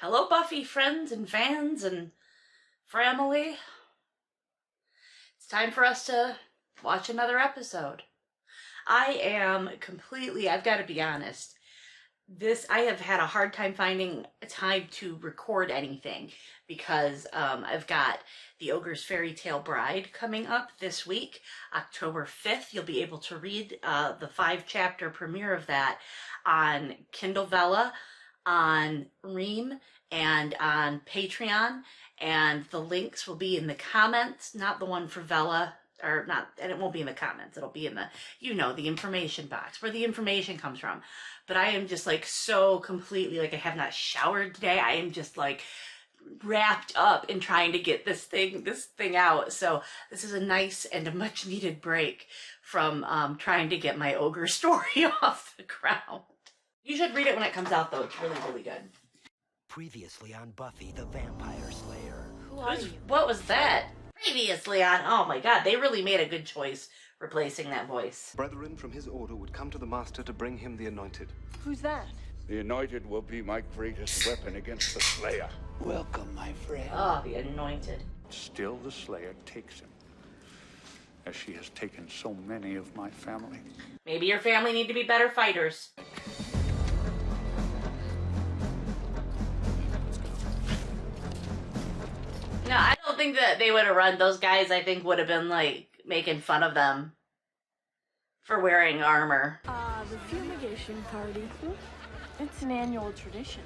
Hello, Buffy friends and fans and family. It's time for us to watch another episode. I've got to be honest, I have had a hard time finding a time to record anything because I've got the OGRE'S Fairy Tale Bride coming up this week, October 5th. You'll be able to read the 5-chapter premiere of that on Kindle Vella, on Ream, and on Patreon, and the links will be in the comments, not the one for Vella, or not, and it won't be in the comments, it'll be in the, the information box, where the information comes from. But I am just like so completely, like I have not showered today. I am just like wrapped up in trying to get this thing out. So this is a nice and a much needed break from trying to get my ogre story off the ground. You should read it when it comes out though, it's really, really good. Previously on Buffy the Vampire Slayer. Who are you? What was that? Previously on, oh my god, they really made a good choice replacing that voice. Brethren from his order would come to the Master to bring him the Anointed. Who's that? The Anointed will be my greatest weapon against the Slayer. Welcome, my friend. Oh, the Anointed. Still the Slayer takes him, as she has taken so many of my family. Maybe your family need to be better fighters. No, I don't think that they would have run. Those guys, I think, would have been, like, making fun of them for wearing armor. The fumigation party. It's an annual tradition.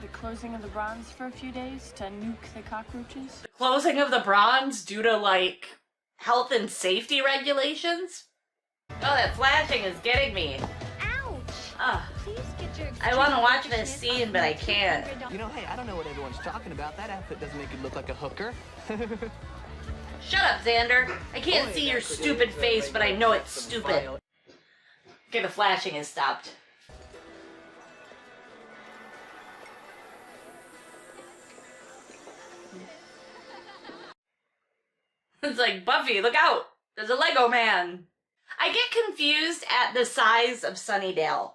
The closing of the bronze for a few days to nuke the cockroaches. The closing of the bronze due to, like, health and safety regulations? Oh, that flashing is getting me. Ouch! Please get your I want to watch this scene, but I can't. You know, hey, I don't know what everyone's talking about. That outfit doesn't make you look like a hooker. Shut up, Xander. I can't see your stupid face, but I know it's stupid. Okay, the flashing has stopped. It's like, Buffy, look out! There's a Lego man! I get confused at the size of Sunnydale.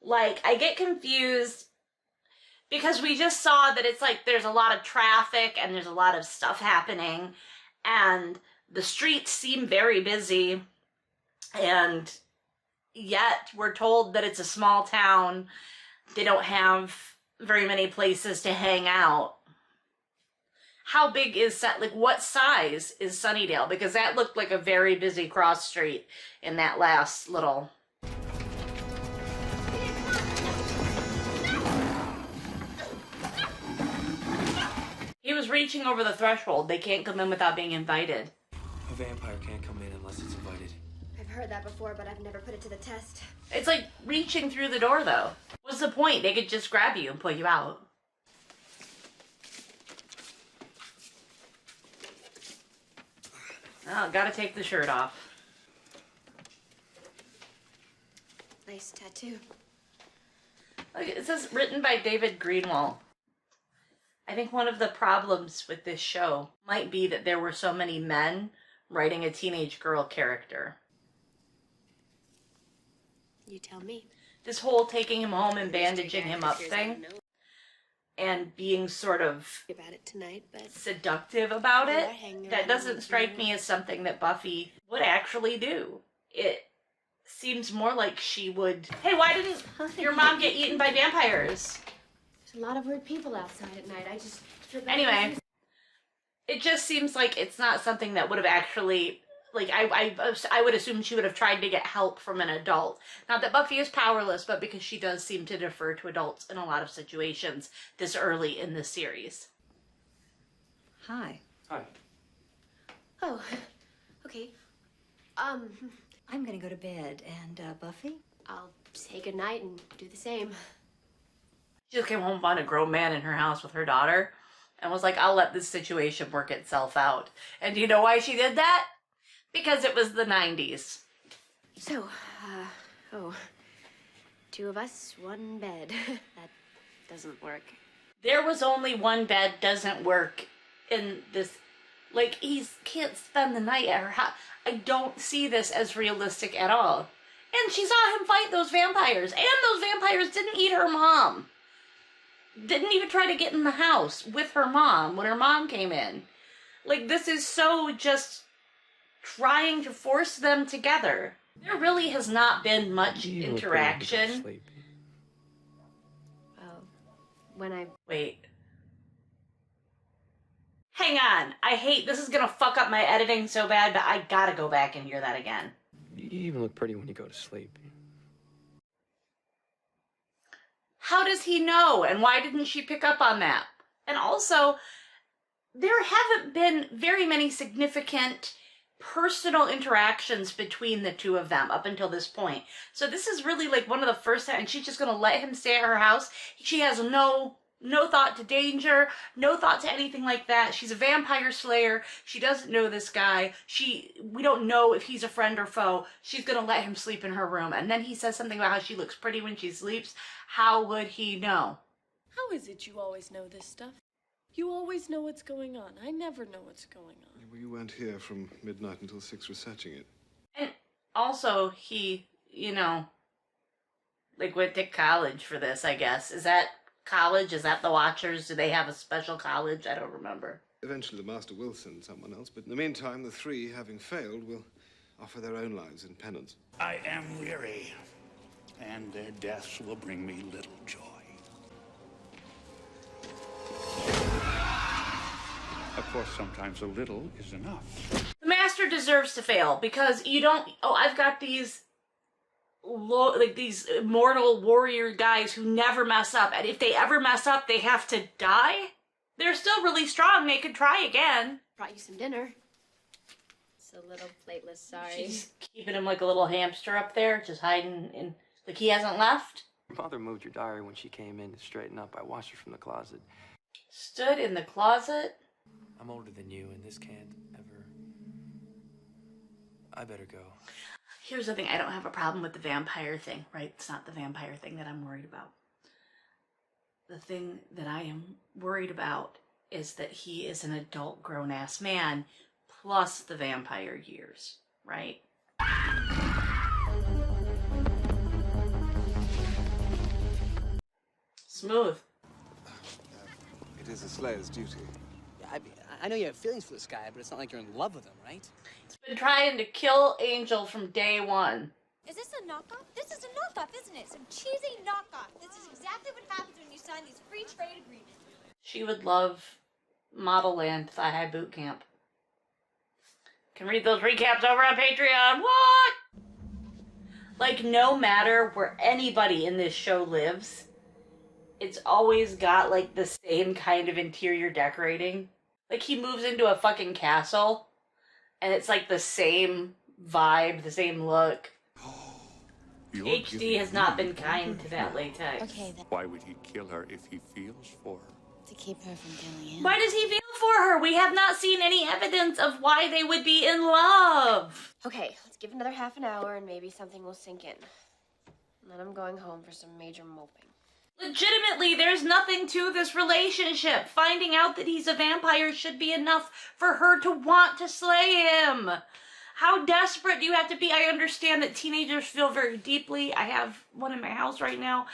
Like, I get confused because we just saw that it's like there's a lot of traffic and there's a lot of stuff happening and the streets seem very busy, and yet we're told that it's a small town. They don't have very many places to hang out. How big is like what size is Sunnydale? Because that looked like a very busy cross street in that last little. He was reaching over the threshold. They can't come in without being invited. A vampire can't come in unless it's invited. I've heard that before, but I've never put it to the test. It's like reaching through the door though. What's the point? They could just grab you and pull you out. Oh, gotta take the shirt off. Nice tattoo. Look, it says written by David Greenwald. I think one of the problems with this show might be that there were so many men writing a teenage girl character. You tell me. This whole taking him home and bandaging him up thing, and being sort of About it tonight, but seductive about it, that doesn't strike me as something that Buffy would actually do. It seems more like she would, hey, why didn't your mom get eaten by vampires? there's a lot of weird people outside at night. I just Anyway, it just seems like it's not something that would have actually, like, I would assume she would have tried to get help from an adult. Not that Buffy is powerless, but because she does seem to defer to adults in a lot of situations this early in the series. Hi. Hi. Oh, okay. I'm gonna go to bed. And, Buffy? I'll say goodnight and do the same. She just came home and found a grown man in her house with her daughter and was like, I'll let this situation work itself out. And do you know why she did that? Because it was the 90s. So, two of us, one bed. That doesn't work. There was only one bed doesn't work in this. Like, he can't spend the night at her house. I don't see this as realistic at all. And she saw him fight those vampires. And those vampires didn't eat her mom. Didn't even try to get in the house with her mom when her mom came in. Like, this is so just trying to force them together. There really has not been much interaction. Well, when I... Wait. Hang on. I hate... This is gonna fuck up my editing so bad, but I gotta go back and hear that again. You even look pretty when you go to sleep. How does he know? And why didn't she pick up on that? And also, there haven't been very many significant personal interactions between the two of them up until this point. So this is really like one of the first times, and she's just gonna let him stay at her house. She has no thought to danger, no thought to anything like that. She's a vampire slayer. She doesn't know this guy. We don't know if he's a friend or foe. She's gonna let him sleep in her room. And then he says something about how she looks pretty when she sleeps. How would he know? How is it you always know this stuff? You always know what's going on. I never know what's going on. Well, you weren't here from midnight until 6 researching it. And also, he, like, went to college for this, I guess. Is that college? Is that the Watchers? Do they have a special college? I don't remember. Eventually the Master will send someone else, but in the meantime, the three, having failed, will offer their own lives in penance. I am weary, and their deaths will bring me little joy. Of course, sometimes a little is enough. The Master deserves to fail because you don't... Oh, I've got these... these immortal warrior guys who never mess up, and if they ever mess up, they have to die? They're still really strong. They could try again. Brought you some dinner. It's a little plateless, sorry. She's keeping him like a little hamster up there, just hiding in... Like he hasn't left? Your mother moved your diary when she came in to straighten up. I watched her from the closet. Stood in the closet? I'm older than you, and this can't ever... I better go. Here's the thing. I don't have a problem with the vampire thing, right? It's not the vampire thing that I'm worried about. The thing that I am worried about is that he is an adult, grown-ass man, plus the vampire years, right? Smooth. It is a slayer's duty. I know you have feelings for this guy, but it's not like you're in love with him, right? He's been trying to kill Angel from day one. Is this a knockoff? This is a knockoff, isn't it? Some cheesy knockoff. This is exactly what happens when you sign these free trade agreements. She would love Model Land Thigh High Boot Camp. Can read those recaps over on Patreon. What? Like, no matter where anybody in this show lives, it's always got, like, the same kind of interior decorating. Like, he moves into a fucking castle, and it's, like, the same vibe, the same look. HD has not been kind to that latex. Okay, then. Why would he kill her if he feels for her? To keep her from killing him. Why does he feel for her? We have not seen any evidence of why they would be in love. Okay, let's give it another half an hour and maybe something will sink in. And then I'm going home for some major moping. Legitimately, there's nothing to this relationship. Finding out that he's a vampire should be enough for her to want to slay him. How desperate do you have to be? I understand that teenagers feel very deeply. I have one in my house right now.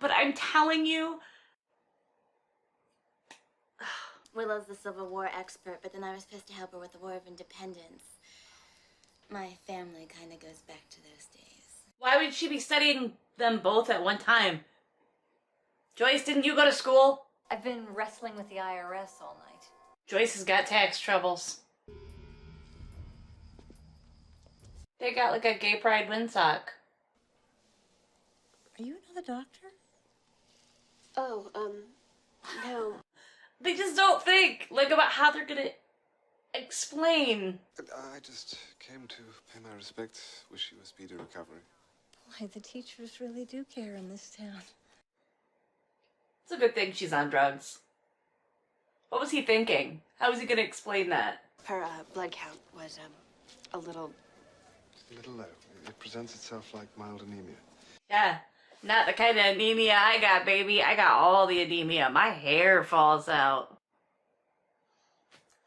But I'm telling you... Willow's the Civil War expert, but then I was supposed to help her with the War of Independence. My family kind of goes back to those days. Why would she be studying them both at one time? Joyce, didn't you go to school? I've been wrestling with the IRS all night. Joyce has got tax troubles. They got like a gay pride windsock. Are you another doctor? Oh, no. They just don't think, like, about how they're gonna explain. I just came to pay my respects, wish you a speedy recovery. Boy, the teachers really do care in this town. It's a good thing she's on drugs. What was he thinking? How was he gonna explain that? Her blood count was, a little... A little low. It presents itself like mild anemia. Yeah, not the kind of anemia I got, baby. I got all the anemia. My hair falls out.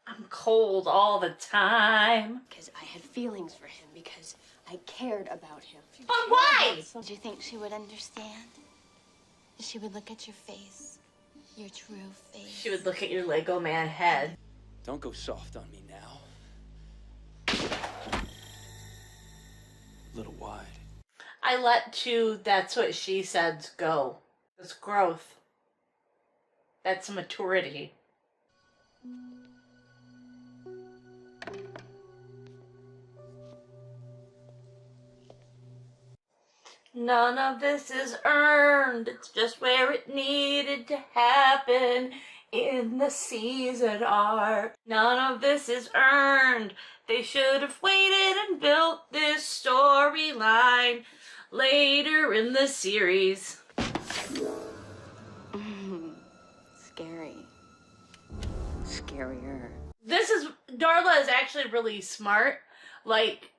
I'm cold all the time. Because I had feelings for him, because I cared about him. But why? Did you think she would understand? She would look at your face your true face. She would look at your Lego man head. Don't go soft on me now. A little wide. I let two "that's what she said" go. It's growth. That's maturity. None of this is earned. It's just where it needed to happen in the season arc. None of this is earned. They should have waited and built this storyline later in the series. Scary. Scarier. Darla is actually really smart. Like,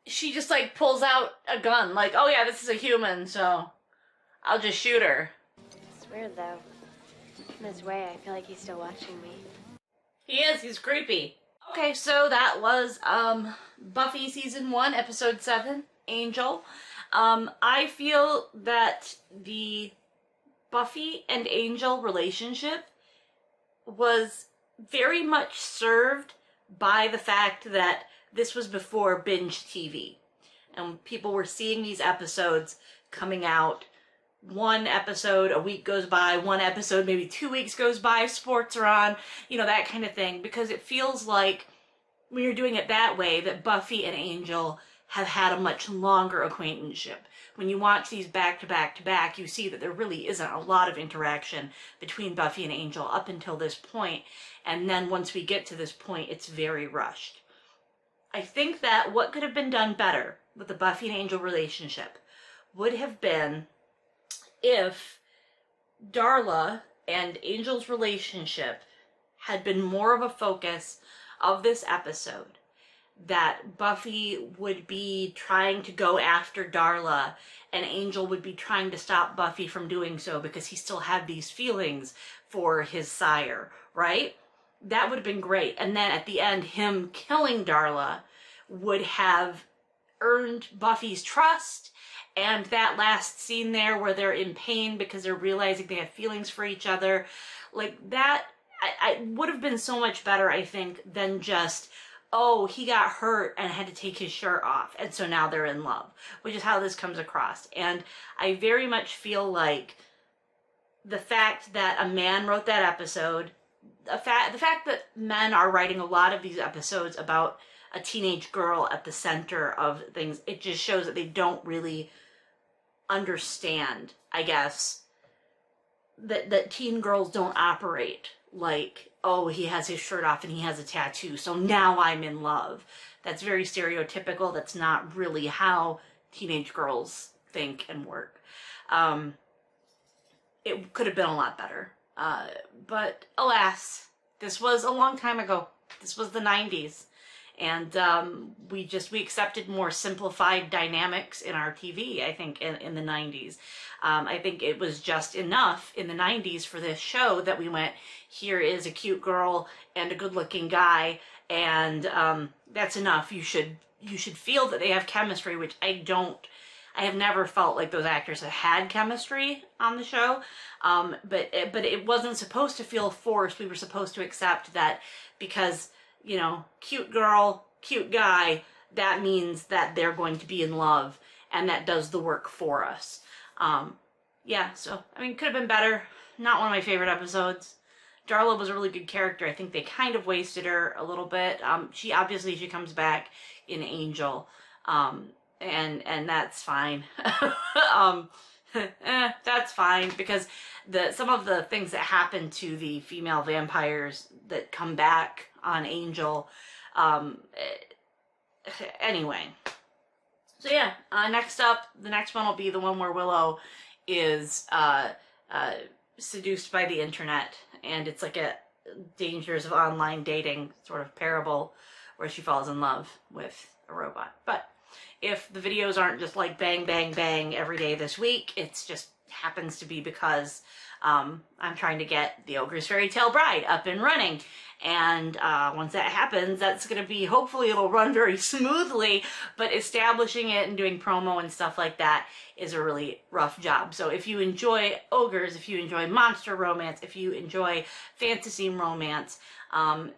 she just, like, pulls out a gun. Like, oh yeah, this is a human, so I'll just shoot her. It's weird, though. In his way, I feel like he's still watching me. He is. He's creepy. Okay, so that was Buffy Season 1, Episode 7, Angel. I feel that the Buffy and Angel relationship was very much served by the fact that this was before binge TV. And people were seeing these episodes coming out. One episode, a week goes by, one episode, maybe 2 weeks goes by, sports are on, you know, that kind of thing. Because it feels like when you're doing it that way, that Buffy and Angel have had a much longer acquaintanceship. When you watch these back to back to back, you see that there really isn't a lot of interaction between Buffy and Angel up until this point. And then once we get to this point, it's very rushed. I think that what could have been done better with the Buffy and Angel relationship would have been if Darla and Angel's relationship had been more of a focus of this episode. That Buffy would be trying to go after Darla and Angel would be trying to stop Buffy from doing so because he still had these feelings for his sire, right? That would have been great. And then at the end, him killing Darla would have earned Buffy's trust. And that last scene there where they're in pain because they're realizing they have feelings for each other, like that, I would have been so much better, I think, than just, oh, he got hurt and had to take his shirt off, and so now they're in love, which is how this comes across. And I very much feel like the fact that a man wrote that episode, the fact that men are writing a lot of these episodes about a teenage girl at the center of things, it just shows that they don't really understand, I guess, that teen girls don't operate like, oh, he has his shirt off and he has a tattoo, so now I'm in love. That's very stereotypical. That's not really how teenage girls think and work. It could have been a lot better. But alas, this was a long time ago. This was the 90s. And we accepted more simplified dynamics in our TV, I think, in the 90s. I think it was just enough in the 90s for this show that we went, here is a cute girl and a good-looking guy, and that's enough. You should feel that they have chemistry, which I have never felt like those actors have had chemistry on the show. But it wasn't supposed to feel forced. We were supposed to accept that because, you know, cute girl, cute guy, that means that they're going to be in love, and that does the work for us. Yeah, so, I mean, could have been better. Not one of my favorite episodes. Darla was a really good character. I think they kind of wasted her a little bit. She comes back in Angel, and that's fine. That's fine, because some of the things that happen to the female vampires that come back on Angel, anyway. So yeah, next up, the next one will be the one where Willow is seduced by the internet, and it's like a dangers of online dating sort of parable where she falls in love with a robot. But if the videos aren't just like bang, bang, bang every day this week, it's just happens to be because I'm trying to get the Ogre's Fairy Tale Bride up and running. And once that happens, that's going to be, hopefully it'll run very smoothly, but establishing it and doing promo and stuff like that is a really rough job. So if you enjoy ogres, if you enjoy monster romance, if you enjoy fantasy romance,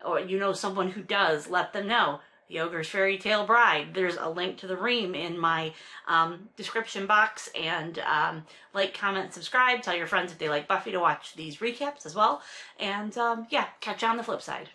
or you know someone who does, let them know. The Ogre's Fairy Tale Bride. There's a link to the ream in my description box, and like, comment, subscribe. Tell your friends if they like Buffy to watch these recaps as well. And yeah, catch you on the flip side.